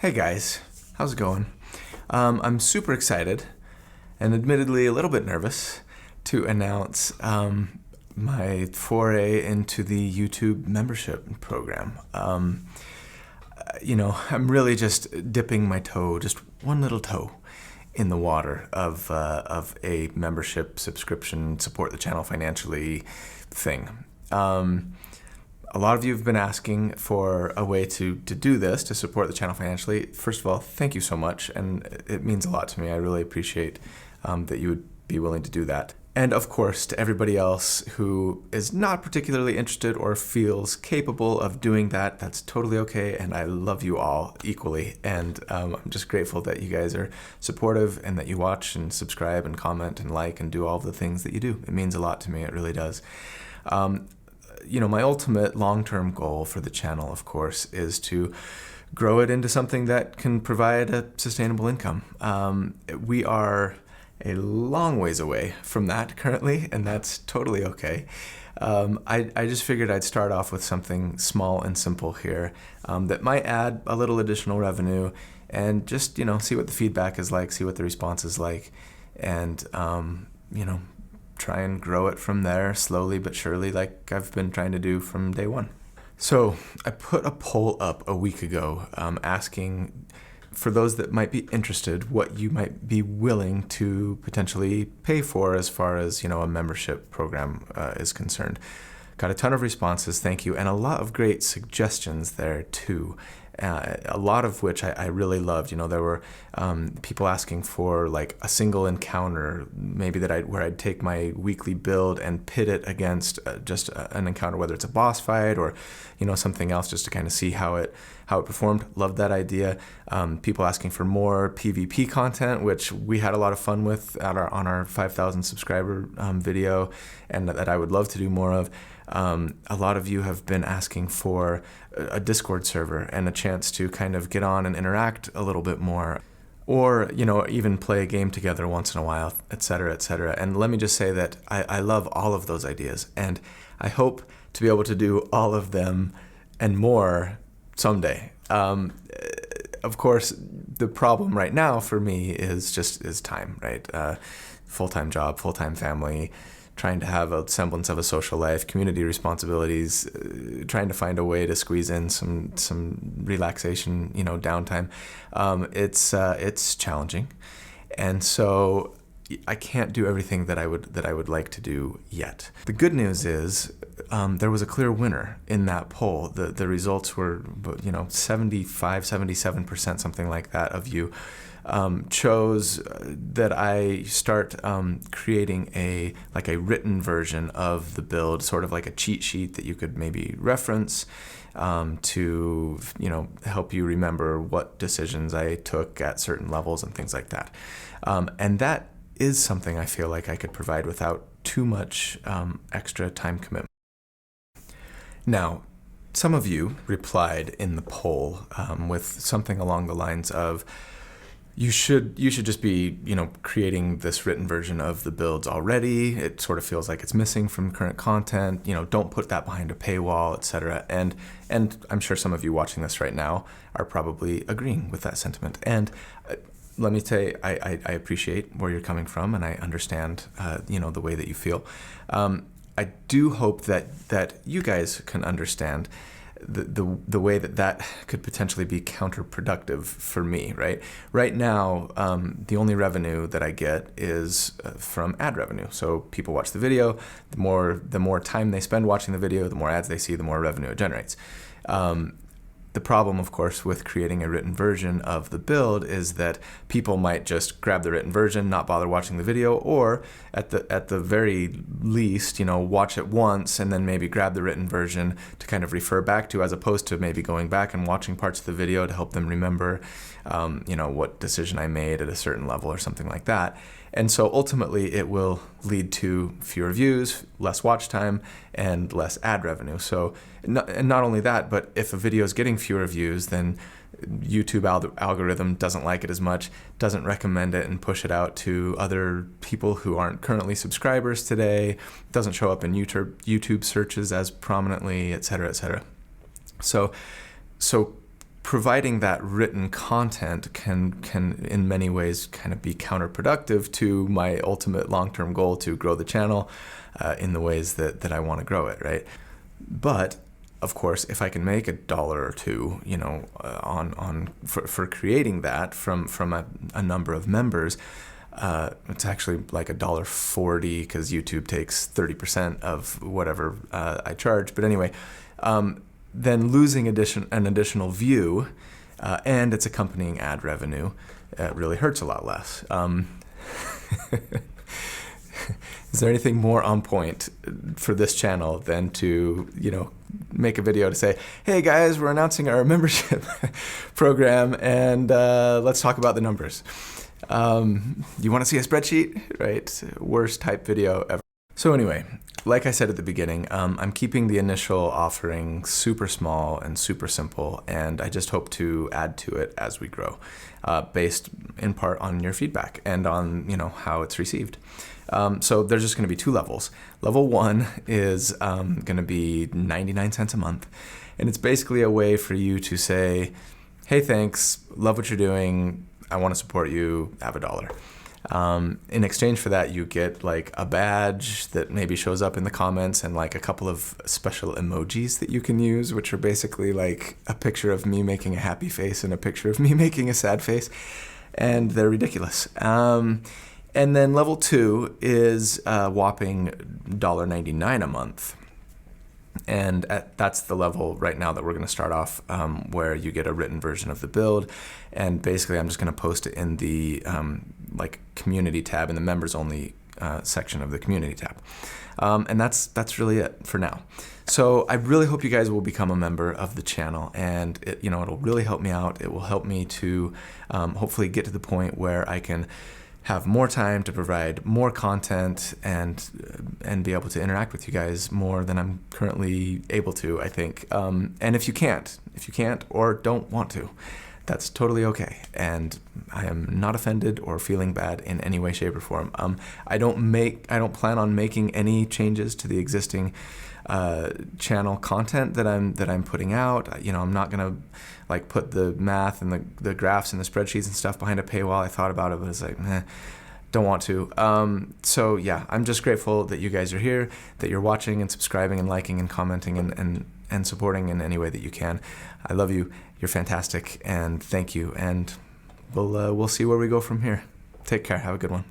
Hey guys, how's it going? I'm super excited and admittedly a little bit nervous to announce my foray into the YouTube membership program. I'm really just dipping my toe, just one little toe, in the water of a membership, subscription, support the channel financially thing. A lot of you have been asking for a way to do this, to support the channel financially. First of all, thank you so much, and it means a lot to me. I really appreciate that you would be willing to do that. And of course, to everybody else who is not particularly interested or feels capable of doing that, that's totally okay, and I love you all equally. And I'm just grateful that you guys are supportive and that you watch and subscribe and comment and like and do all the things that you do. It means a lot to me, it really does. My ultimate long-term goal for the channel, of course, is to grow it into something that can provide a sustainable income. We are a long ways away from that currently, and that's totally okay. I just figured I'd start off with something small and simple here that might add a little additional revenue and just, see what the feedback is like, see what the response is like, and, try and grow it from there slowly but surely, like I've been trying to do from day one. So I put a poll up a week ago asking for those that might be interested what you might be willing to potentially pay for as far as a membership program is concerned. Got a ton of responses, thank you, and a lot of great suggestions there too. A lot of which I really loved. There were people asking for like a single encounter, maybe where I'd take my weekly build and pit it against just an encounter, whether it's a boss fight or something else, just to kind of see how it performed. Loved that idea. People asking for more PvP content, which we had a lot of fun with on our 5,000 subscriber video, and that I would love to do more of. A lot of you have been asking for a Discord server and a chance to kind of get on and interact a little bit more, or even play a game together once in a while, etc., etc. And let me just say that I love all of those ideas, and I hope to be able to do all of them and more someday. Of course, the problem right now for me is time, right? Full-time job, full-time family, trying to have a semblance of a social life, community responsibilities, trying to find a way to squeeze in some relaxation, downtime. It's challenging, and so I can't do everything that I would like to do yet. The good news is there was a clear winner in that poll. The results were 75, 77%, something like that, of you chose that I start creating a written version of the build, sort of like a cheat sheet that you could maybe reference to help you remember what decisions I took at certain levels and things like that. And that is something I feel like I could provide without too much extra time commitment. Now, some of you replied in the poll with something along the lines of, you should just be creating this written version of the builds already. It sort of feels like it's missing from current content. Don't put that behind a paywall, etc. And I'm sure some of you watching this right now are probably agreeing with that sentiment. And let me say, I appreciate where you're coming from, and I understand the way that you feel. I do hope that you guys can understand the way that could potentially be counterproductive for me, right? Right now, the only revenue that I get is from ad revenue. So people watch the video, the more time they spend watching the video, the more ads they see, the more revenue it generates. The problem, of course, with creating a written version of the build is that people might just grab the written version, not bother watching the video, or at the very least, watch it once and then maybe grab the written version to kind of refer back to, as opposed to maybe going back and watching parts of the video to help them remember, what decision I made at a certain level or something like that. And so ultimately it will lead to fewer views, less watch time, and less ad revenue. So not only that, but if a video is getting fewer views, then YouTube algorithm doesn't like it as much, doesn't recommend it and push it out to other people who aren't currently subscribers today, doesn't show up in YouTube searches as prominently, etc., etc. So providing that written content can in many ways kind of be counterproductive to my ultimate long-term goal to grow the channel in the ways that I want to grow it, right? But of course, if I can make $1 or $2, you know, for creating that from a number of members, it's actually like $1.40 because YouTube takes 30% of whatever I charge. But anyway, then losing an additional view and its accompanying ad revenue really hurts a lot less. Is there anything more on point for this channel than to, you know, make a video to say, hey guys, we're announcing our membership program and let's talk about the numbers. You want to see a spreadsheet, right? Worst type video ever. So anyway, like I said at the beginning, I'm keeping the initial offering super small and super simple, and I just hope to add to it as we grow, based in part on your feedback and on, you know, how it's received. So there's just going to be 2 levels. Level 1 is going to be 99 cents a month, and it's basically a way for you to say, hey, thanks, love what you're doing, I want to support you, have $1. In exchange for that, you get like a badge that maybe shows up in the comments and like a couple of special emojis that you can use, which are basically like a picture of me making a happy face and a picture of me making a sad face, and they're ridiculous. And then level 2 is a whopping $1.99 a month. And that's the level right now that we're going to start off, where you get a written version of the build. And basically, I'm just going to post it in the like community tab, in the members only section of the community tab. And that's really it for now. So I really hope you guys will become a member of the channel, and you know, it'll really help me out. It will help me to hopefully get to the point where I can have more time to provide more content and be able to interact with you guys more than I'm currently able to, I think. And if you can't or don't want to, that's totally okay. And I am not offended or feeling bad in any way, shape, or form. I don't plan on making any changes to the existing channel content that I'm putting out. You know, I'm not gonna like put the math and the graphs and the spreadsheets and stuff behind a paywall. I thought about it, but it's like, don't want to. So yeah, I'm just grateful that you guys are here, that you're watching and subscribing and liking and commenting and supporting in any way that you can. I love you. You're fantastic, and thank you. And we'll see where we go from here. Take care. Have a good one.